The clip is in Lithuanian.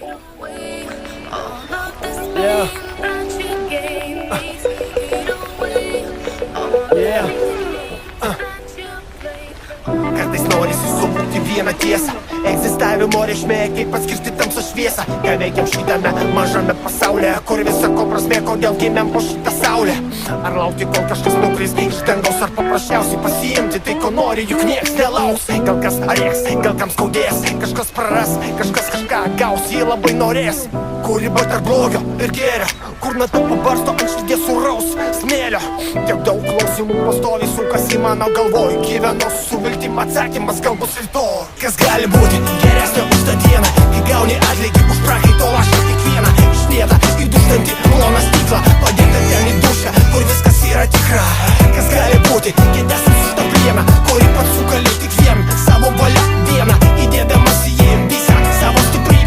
Yeah. Yeah. Kartais norisi suvokti vieną tiesą. Egzistavimo reikšmė, kaip atskirti tamsą šviesą. Ką veikiam šitame mažame pasaulyje, kur visa ko prasmė, kodėl gimėm po šitą saulę. Ar laukti, kol kažkas nukris iš dangaus, ar paprasčiausiai pasiimti tai, ko nori, juk nieks nelaus. Gal kas rėks, gal kam skaudės, kažkas praras, kažkas kažką gaus, jį labai norės. Kur riba tarp blogio ir gėrio, kur nata pabarsto ant širdies sūraus smėlio. Tiek daug klausimų pastoviai sukasi mano galvoj. Gyvenu su viltim, atsakymas gal bus rytoj. Kas gali būti geresnio už tą dieną?